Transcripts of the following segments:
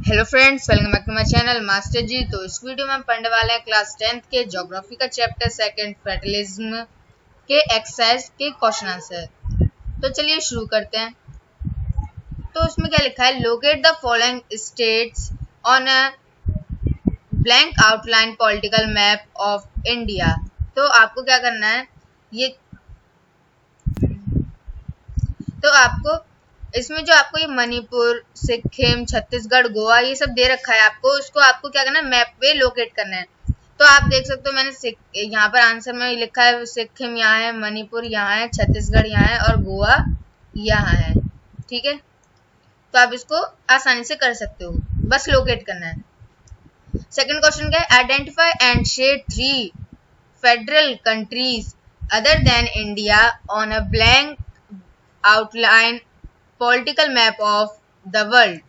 Hello friends, welcome back to my channel master ji. तो इस video में हम पढ़ने वाले हैं क्लास 10th के ज्योग्राफी का चैप्टर सेकंड फेडरलिज्म के एक्सरसाइज के क्वेश्चन आंसर। तो चलिए शुरू करते हैं। तो इसमें क्या लिखा है, locate the following states on a blank outline political map of India. तो आपको क्या करना है, तो आपको इसमें जो आपको ये मणिपुर, सिक्किम, छत्तीसगढ़, गोवा ये सब दे रखा है, आपको क्या करना है, मैप पे लोकेट करना है। तो आप देख सकते हो मैंने यहाँ पर आंसर में लिखा है सिक्किम यहाँ है, मणिपुर यहाँ है, छत्तीसगढ़ यहाँ है और गोवा यहाँ है। ठीक है, तो आप इसको आसानी से कर सकते हो, बस लोकेट करना है। सेकंड क्वेश्चन क्या है, identify and shade 3 federal countries other than India on a blank outline political map of the world.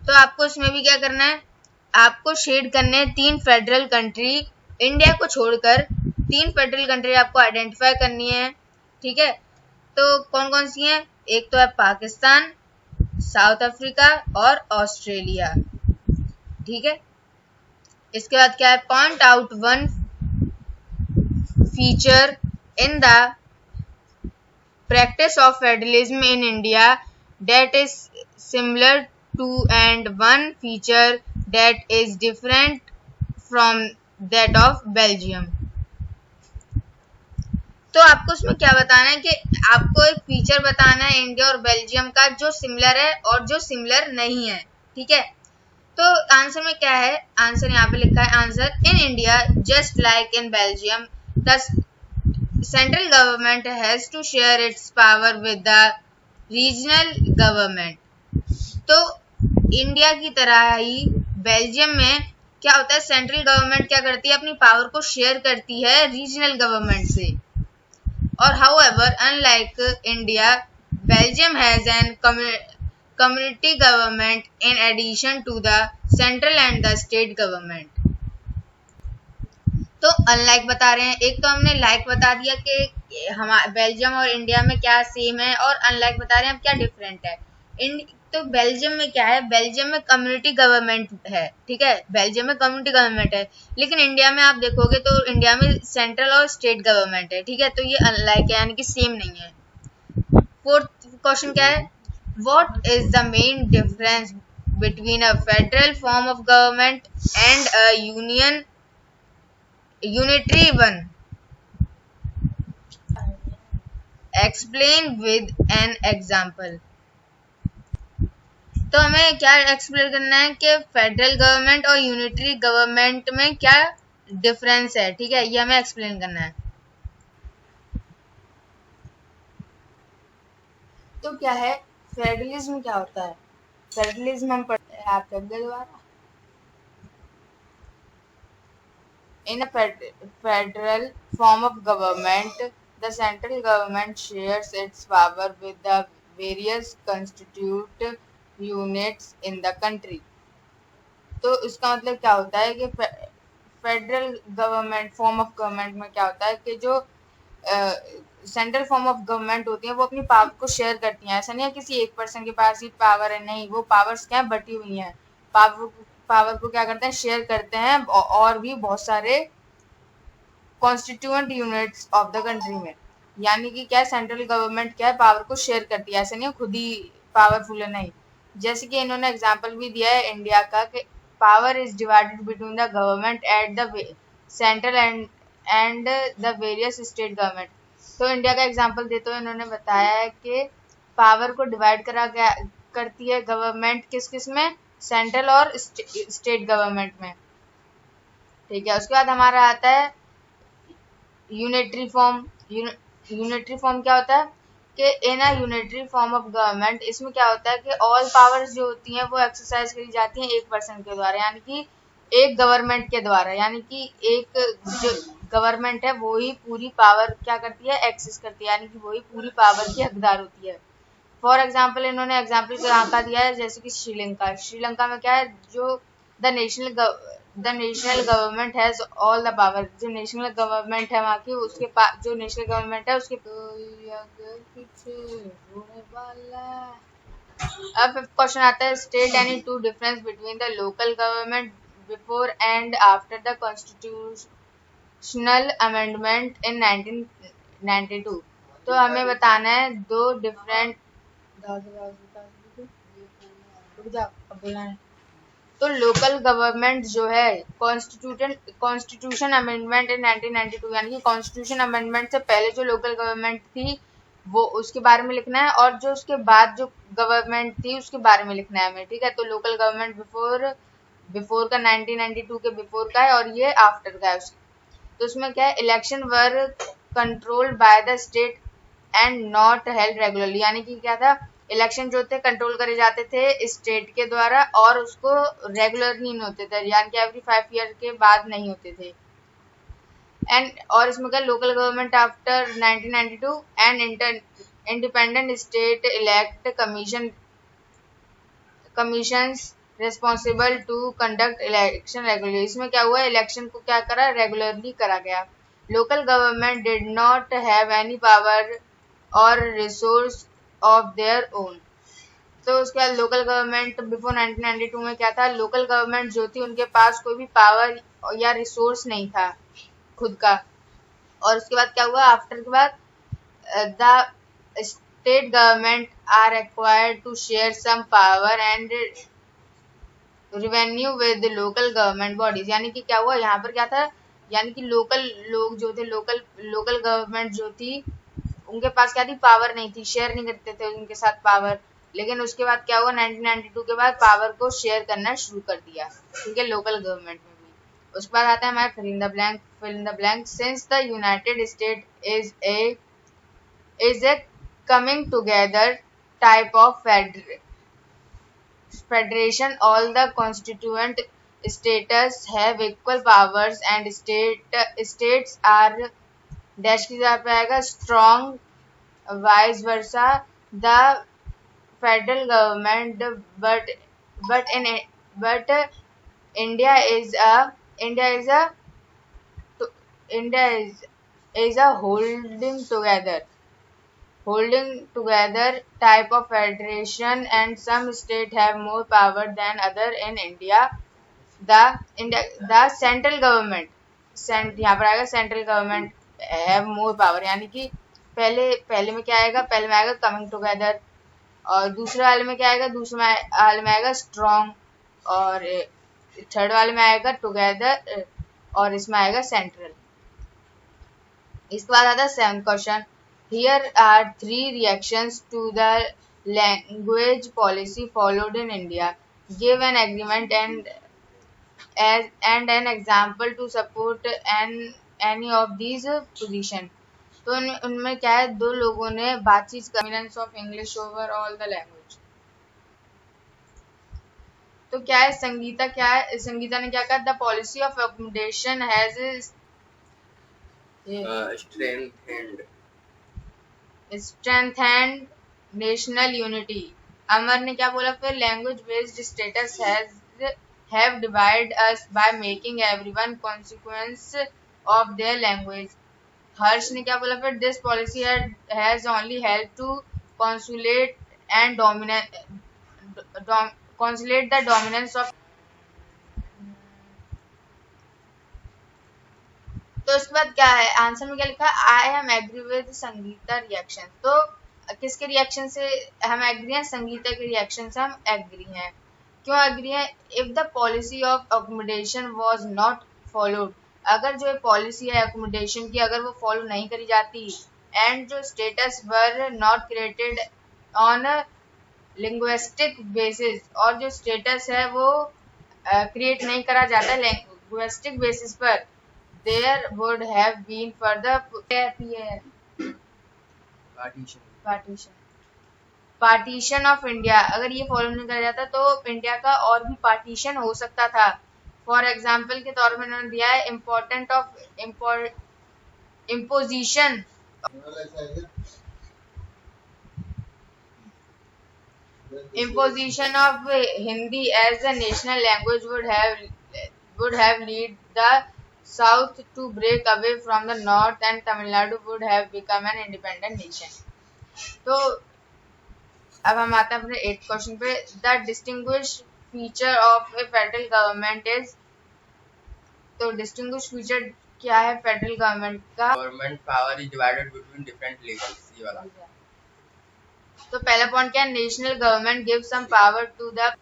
तो आपको इसमें भी क्या करना है, आपको शेड करने हैं 3 फेडरल कंट्री, इंडिया को छोड़कर 3 फेडरल कंट्री आपको आइडेंटिफाई करनी है। ठीक है, तो कौन कौन सी हैं, एक तो है पाकिस्तान, साउथ अफ्रीका और ऑस्ट्रेलिया। ठीक है, इसके बाद क्या है, point out one feature in the practice of federalism in India that is similar to and one feature that is different from that of Belgium। तो आपको इसमें क्या बताना है कि आपको एक फीचर बताना है इंडिया और बेल्जियम का जो सिमिलर है और जो सिमिलर नहीं है। ठीक है, तो आंसर में क्या है, आंसर यहाँ पे लिखा है, answer in India just like in Belgium the central government has to share its power with the regional government। तो इंडिया की तरह ही बेल्जियम में क्या होता है, सेंट्रल गवर्नमेंट क्या करती है, अपनी पावर को शेयर करती है रीजनल गवर्नमेंट से। और however unlike India, Belgium has an community government in addition to the central and the state government. तो अनलाइक बता रहे हैं, एक तो हमने लाइक बता दिया कि हमारे बेल्जियम और इंडिया में क्या सेम है, और अनलाइक बता रहे हैं क्या डिफरेंट है। तो बेल्जियम में क्या है, बेल्जियम में कम्युनिटी गवर्नमेंट है। ठीक है, बेल्जियम में कम्युनिटी गवर्नमेंट है, लेकिन इंडिया में आप देखोगे तो इंडिया में सेंट्रल और स्टेट गवर्नमेंट है। ठीक है, तो ये अनलाइक है, यानी कि सेम नहीं है। फोर्थ क्वेश्चन क्या है, what is the main difference between a federal form of government and a unitary one, explain with an example। तो हमें क्या एक्सप्लेन करना है कि फेडरल गवर्नमेंट और यूनिटरी गवर्नमेंट में क्या डिफरेंस है। ठीक है, ये हमें एक्सप्लेन करना है। तो क्या है फेडरलिज्म, क्या होता है फेडरलिज्म, हम पढ़ते हैं, आप लग गए दोबारा। In a federal form of government, the central government shares its power with the various constituent units in the country। तो इसका मतलब क्या होता है कि federal government form of government में क्या होता है कि जो सेंट्रल फॉर्म ऑफ गवर्नमेंट होती है वो अपनी पावर को शेयर करती हैं। ऐसा नहीं है किसी एक पर्सन के पास ही पावर है, नहीं, वो पावर्स क्या है, बटी हुई हैं। पावर को क्या करते हैं, शेयर करते हैं, और भी बहुत सारे constituent units of the country में। यानी कि क्या, सेंट्रल गवर्नमेंट क्या है, पावर को शेयर करती है, ऐसा नहीं है खुद ही पावरफुल है, नहीं। जैसे कि इन्होंने एग्जांपल भी दिया है इंडिया का कि power is divided between the government at the central and the various state government. तो इंडिया का एग्जांपल देते हुए इन्होंने बताया है कि पावर को डिवाइड करती है गवर्नमेंट किस किस में, सेंट्रल और स्टेट गवर्नमेंट में। ठीक है, उसके बाद हमारा आता है यूनिटरी फॉर्म। यूनिटरी फॉर्म क्या होता है कि in a unitary form of government, इसमें क्या होता है कि ऑल पावर्स जो होती हैं वो एक्सरसाइज करी जाती हैं एक पर्सन के द्वारा, यानी कि एक गवर्नमेंट के द्वारा। यानी कि एक जो गवर्नमेंट है वो ही पूरी पावर क्या करती है, एक्सेस करती है, यानी कि वही पूरी पावर की हकदार होती है। फॉर एग्जाम्पल इन्होंने एग्जाम्पल यहाँ का दिया है, जैसे कि श्रीलंका में क्या है, जो the national government has all the power. जो नेशनल गवर्नमेंट है वहाँ की, उसके पास जो नेशनल गवर्नमेंट है उसके पीछे होने वाला अब फिफ्थ क्वेश्चन आता है, state any two difference between the local government before and after the constitutional amendment in 1992। तो हमें बताना है दो डिफरेंट, तो लोकल गवर्नमेंट जो है कॉन्स्टिट्यूशन अमेंडमेंट इन 1992, यानी कि कॉन्स्टिट्यूशन अमेंडमेंट से पहले जो लोकल गवर्नमेंट थी वो उसके बारे में लिखना है, और जो उसके बाद जो गवर्नमेंट थी उसके बारे में लिखना है हमें, ठीक है। तो लोकल गवर्नमेंट बिफोर बिफोर का 1992 के बिफोर का है, और ये आफ्टर का है उसके। तो उसमें क्या है, election were controlled by the state and not held regularly, यानी कि क्या था, इलेक्शन जो थे कंट्रोल करे जाते थे स्टेट के द्वारा, और उसको रेगुलर नहीं होते थे, यानी कि एवरी 5 ईयर के बाद नहीं होते थे। एंड और इसमें क्या, local government after 1992 and independent state elect commissions responsible to conduct election regularly. इसमें क्या हुआ, इलेक्शन को क्या करा, रेगुलरली करा गया। Local government did not have any power और रिसोर्स ऑफ देयर ओन। तो उसके बाद लोकल गवर्नमेंट बिफोर 1992 में क्या था, लोकल गवर्नमेंट जो थी उनके पास कोई भी पावर या रिसोर्स नहीं था खुद का। और उसके बाद क्या हुआ, आफ्टर के बाद the state government are required to share some power and revenue with local government bodies. यानी कि क्या हुआ यहाँ पर, क्या था, यानी कि लोकल लोग जो थे, लोकल गवर्नमेंट जो थी उनके पास क्या थी, पावर नहीं थी, शेयर नहीं करते थे उनके साथ पावर। लेकिन उसके बाद क्या हुआ, 1992 के बाद पावर को शेयर करना शुरू कर दिया, ठीक है, लोकल गवर्नमेंट में भी। उसके बाद आता है हमारा fill in the blank since the United State is a coming together type of federation, all the constituent states have equal powers and states are dash की जगह पे आएगा strong, vice versa the federal government, but but in but India is a India is a India is a holding together type of federation, and some state have more power than other in India. The central government, यहाँ पर आएगा central government have more power, यानी कि पहले पहले में क्या आएगा, पहले में आएगा कमिंग टुगेदर, और दूसरे वाले में क्या आएगा, दूसरे वाले में आएगा स्ट्रॉन्ग, और थर्ड वाले में आएगा टुगेदर, और इसमें आएगा सेंट्रल। इसके बाद आता है seventh question, here are three reactions to the language policy followed in India. Give an agreement and an example to support any of these position. तो उनमें क्या है, दो लोगों ने बातचीत dominance of English over all the language. तो क्या है, संगीता ने क्या कहा, the policy of accommodation has strengthened national unity। अमर ने क्या बोला फिर, language based status have divided us by making everyone consequence of their language। हर्ष ने क्या बोला फिर, this policy has only helped to consolidate and consolidate the dominance of। तो उसके बाद क्या है, आंसर में क्या लिखा है, I am agree with Sangeeta reaction. तो किसके रिएक्शन से हम एग्री हैं, संगीता के रिएक्शन से हम एग्री हैं। क्यों एग्री हैं, if the policy of accommodation was not followed, अगर जो पॉलिसी है अकोमोडेशन की अगर वो फॉलो नहीं करी जाती, एंड जो status were not created on linguistic basis, और जो स्टेटस है वो क्रिएट नहीं करा जाता लिंग्विस्टिक बेसिस पर, there would have been further partition of India। अगर ये फॉलो नहीं करा जाता तो इंडिया का और भी पार्टीशन हो सकता था। फॉर एग्जाम्पल के तौर में उन्होंने दिया है important of imposition of Hindi as a national language would have lead the South to break away from the North, and Tamil Nadu would have become an independent nation। तो अब हम आते हैं अपने 8th क्वेश्चन पे। The distinguish feature of a federal government is, तो distinguish feature क्या है फेडरल गवर्नमेंट का? Government power is divided between different levels, ये वाला। तो पहला पॉइंट क्या है? National government give some power to the,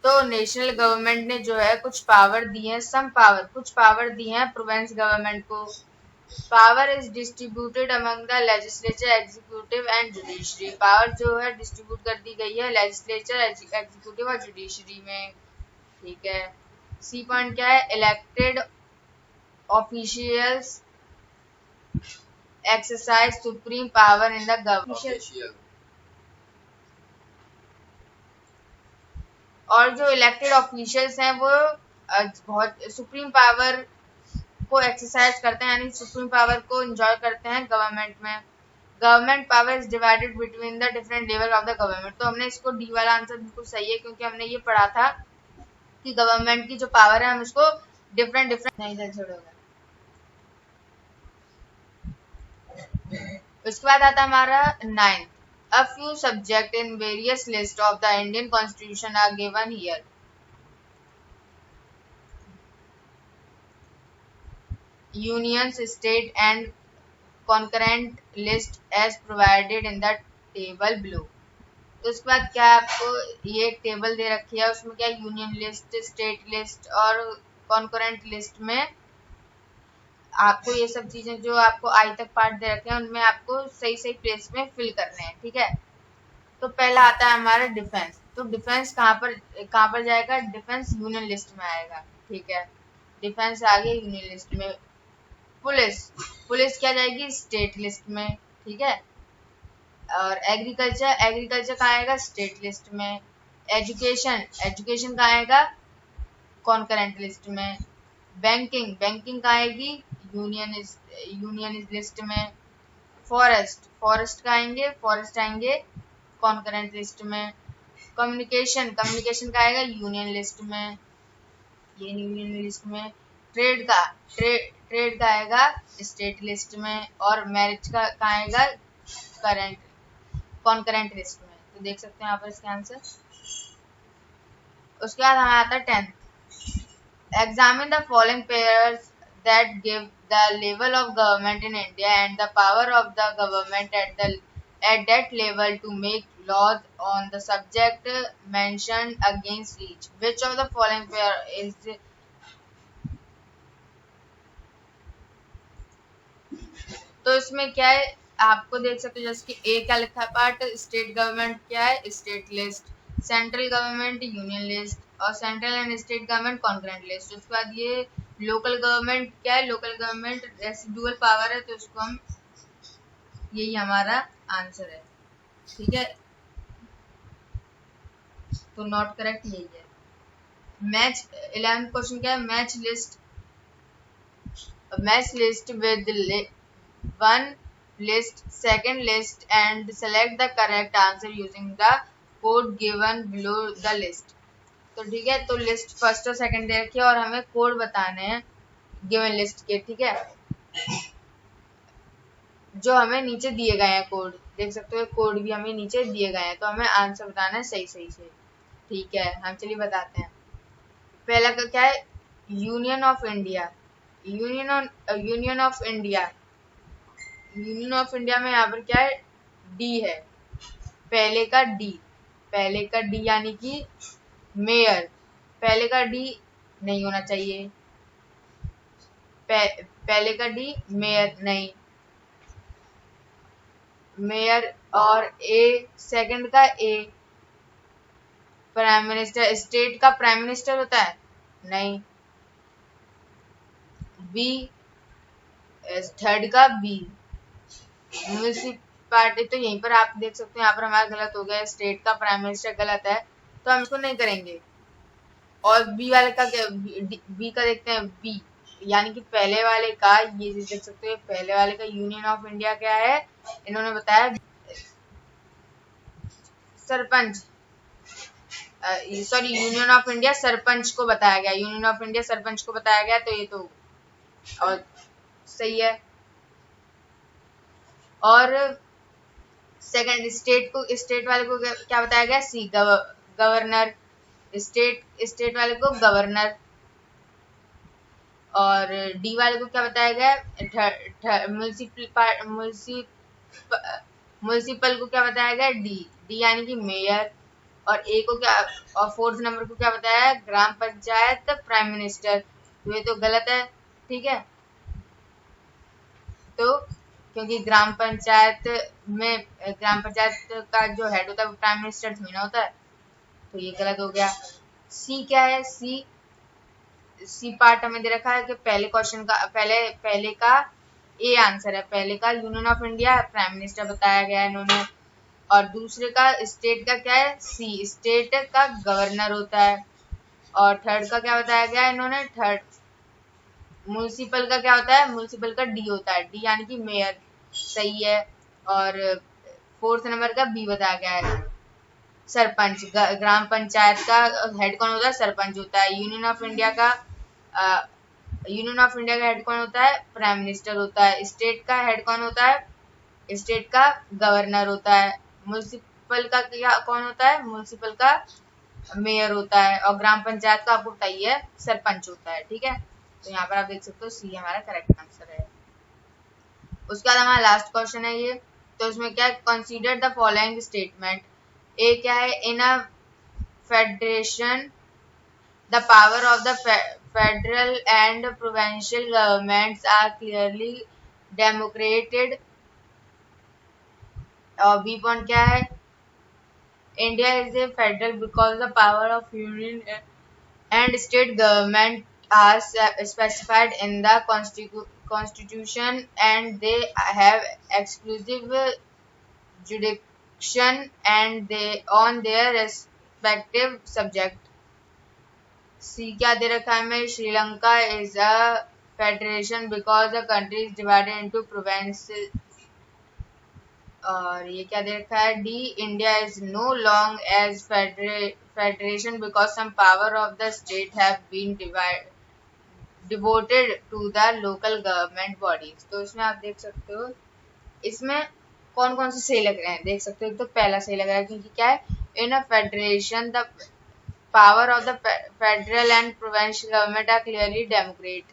तो नेशनल गवर्नमेंट ने जो है कुछ पावर दी है, सम पावर, कुछ पावर दी है प्रोविंस गवर्नमेंट को। Power is distributed among the legislature, executive and judiciary. Power जो है डिस्ट्रीब्यूट कर दी गई है लेजिस्लेचर, एग्जीक्यूटिव और जुडिशरी में। ठीक है। सी पॉइंट क्या है? Elected officials exercise supreme power in the government. और जो इलेक्टेड ऑफिशियल्स हैं वो बहुत सुप्रीम पावर को एक्सरसाइज करते हैं, यानी सुप्रीम पावर को एंजॉय करते हैं गवर्नमेंट में। Government power is divided between the different level of the government. तो हमने इसको डी वाला आंसर बिल्कुल सही है, क्योंकि हमने ये पढ़ा था कि गवर्नमेंट की जो पावर है हम उसको डिफरेंट डिफरेंट नहीं इधर छोड़ोगे। उसके बाद आता है हमारा 9th। A few subjects in various lists of the Indian Constitution are given here. Unions, state and concurrent list as provided in the table below. तो उसके बाद क्या आपको ये एक टेबल दे रखी है, उसमें क्या यूनियन लिस्ट, स्टेट लिस्ट और कॉन्करेंट लिस्ट में आपको ये सब चीजें जो आपको आई तक पार्ट दे रखे हैं उनमें आपको सही सही प्लेस में फिल करने हैं। ठीक है। तो पहला आता है हमारा डिफेंस। तो डिफेंस कहाँ पर जाएगा? डिफेंस यूनियन लिस्ट में आएगा। ठीक है। डिफेंस आ गया यूनियन लिस्ट में। पुलिस, पुलिस क्या जाएगी? स्टेट लिस्ट में। ठीक है। और एग्रीकल्चर, एग्रीकल्चर कहाँ आएगा? स्टेट लिस्ट में। एजुकेशन, एजुकेशन कहाँ आएगा? कॉन्करेंट लिस्ट में। बैंकिंग, बैंकिंग कहाँ आएगी? यूनियन लिस्ट में। फॉरेस्ट, फॉरेस्ट का आएंगे? फॉरेस्ट आएंगे कॉन्करेंट लिस्ट में। कम्युनिकेशन, कम्युनिकेशन का आएगा यूनियन लिस्ट में, ये यूनियन लिस्ट में। ट्रेड का, ट्रेड का आएगा स्टेट लिस्ट में। और मैरिज का कहाँ आएगा? करंट कॉन्करेंट लिस्ट में। तो देख सकते हैं यहाँ पर इसका आंसर। उसके बाद हमें आता है 10th। Examine the following pairs that give the level of government in India and the power of the government at that level to make laws on the subject mentioned against each. Which of the following pair is? तो इसमें क्या है आपको देख सकते हो, जैसे कि ए क्या लिखा है पार्ट, स्टेट गवर्नमेंट क्या है? State list. Central government union list. और central and state government concurrent list. उसके बाद ये लोकल गवर्नमेंट क्या है? लोकल गवर्नमेंट रेसिडुअल पावर है, तो उसको हम, यही हमारा आंसर है। ठीक है। तो नॉट करेक्ट यही है। मैच 11th क्वेश्चन क्या है? Match list with one list, second list and select the correct answer using the code given below the list. तो ठीक है। तो लिस्ट फर्स्ट और सेकंड दे रखी है और हमें कोड बताने हैं गिवन लिस्ट के। ठीक है। जो हमें नीचे दिए गए हैं कोड, देख सकते हो कोड भी हमें नीचे दिए गए हैं, तो हमें आंसर बताना है सही सही से। ठीक है। हम चलिए बताते हैं। पहला का क्या है? Union of India. Union of India, union of India में यहाँ पर क्या है? डी है, पहले का डी, पहले का डी यानी कि मेयर। पहले का डी नहीं होना चाहिए, पहले का डी मेयर नहीं, मेयर। और ए सेकंड का ए प्राइम मिनिस्टर। स्टेट का प्राइम मिनिस्टर होता है? नहीं। बी, थर्ड का बी म्यूनिसिपैलिटी। तो यहीं पर आप देख सकते हैं, यहाँ पर हमारा गलत हो गया, स्टेट का प्राइम मिनिस्टर गलत है, तो हम इसको नहीं करेंगे। और बी वाले का, बी का देखते हैं। बी यानी कि पहले वाले का, ये देख सकते हैं पहले वाले का यूनियन ऑफ इंडिया क्या है? इन्होंने बताया sarpanch, sorry union of India sarpanch को बताया गया, यूनियन ऑफ इंडिया सरपंच को बताया गया, तो ये तो और सही है। और सेकंड स्टेट वाले को क्या बताया गया, सी गवर्नर, स्टेट वाले को गवर्नर। और डी वाले को क्या बताया गया, म्युनिसिपल को क्या बताया गया, डी यानी कि मेयर। और ए को क्या, और फोर्थ नंबर को क्या बताया है, ग्राम पंचायत प्राइम मिनिस्टर। तो ये तो गलत है, ठीक है। तो क्योंकि ग्राम पंचायत का जो हेड होता है वो प्राइम मिनिस्टर थोड़ी ना होता है, तो ये गलत हो गया। सी क्या है, सी पार्ट हमें दे रखा है कि पहले क्वेश्चन का पहले का ए आंसर है, पहले का union of India prime minister बताया गया है इन्होंने। और दूसरे का स्टेट का क्या है, सी स्टेट का गवर्नर होता है। और थर्ड का क्या बताया गया है इन्होंने, थर्ड म्युनिसिपल का क्या होता है, म्युनिसिपल का डी होता है, डी यानी कि मेयर, सही है। और फोर्थ नंबर का बी बताया गया है, सरपंच। ग्राम पंचायत का हेड कौन होता है, सरपंच होता है। यूनियन ऑफ इंडिया का हेड कौन होता है, प्राइम मिनिस्टर होता है। स्टेट का हेड कौन होता है, स्टेट का गवर्नर होता है। म्युनिसिपल का क्या कौन होता है, म्युनिसिपल का मेयर होता है। और ग्राम पंचायत का आपको पता ही है, सरपंच होता है, ठीक है। तो यहाँ पर आप देख सकते हो सी हमारा करेक्ट आंसर है। उसके बाद हमारा लास्ट क्वेश्चन है ये, तो इसमें क्या है, consider the following statement. A क्या है, in a federation the power of the federal and provincial governments are clearly democrated। और बी पॉइंट क्या है, India is A federal because the power of union and state government are specified in the constitution and they have exclusive jurisdiction and they on their respective subject। C क्या दे रखा है हमें, Sri Lanka is a federation because the country is divided into province. और ये क्या दे रखा है, D India is no long as federation because some power of the state have been devoted to the local government bodies. तो इसमें आप देख सकते हो, इसमें कौन कौन से सही लग रहे हैं, देख सकते हो। एक तो पहला सही लग रहा है, क्योंकि क्या है, in a federation the power of the federal and provincial government are clearly demarcated,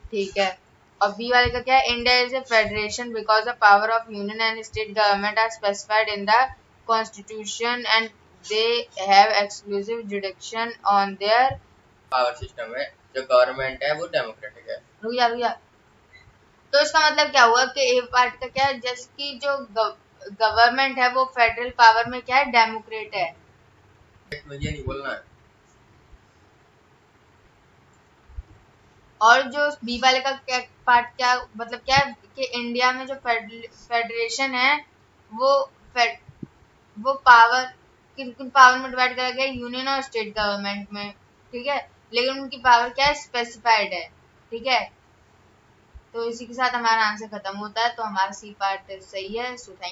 ठीक है। और बी वाले का क्या है, India is a federation because the power of union and state government are specified in the constitution and they have exclusive jurisdiction on their power system है, जो government है वो डेमोक्रेटिक है। रुक जा। तो इसका मतलब क्या हुआ कि ए पार्ट का क्या है, जैसे कि जो गवर्नमेंट है वो फेडरल पावर में क्या है, डेमोक्रेट है। मुझे नहीं बोलना है। और जो बी वाले का क्या पार्ट, क्या मतलब क्या है कि इंडिया में जो फेडरेशन है वो वो पावर किन किन पावर में डिवाइड करा गया, यूनियन और स्टेट गवर्नमेंट में, ठीक है। लेकिन उनकी पावर क्या है, स्पेसिफाइड है, ठीक है। तो इसी के साथ हमारा आंसर खत्म होता है, तो हमारा सी पार्ट सही है। So thank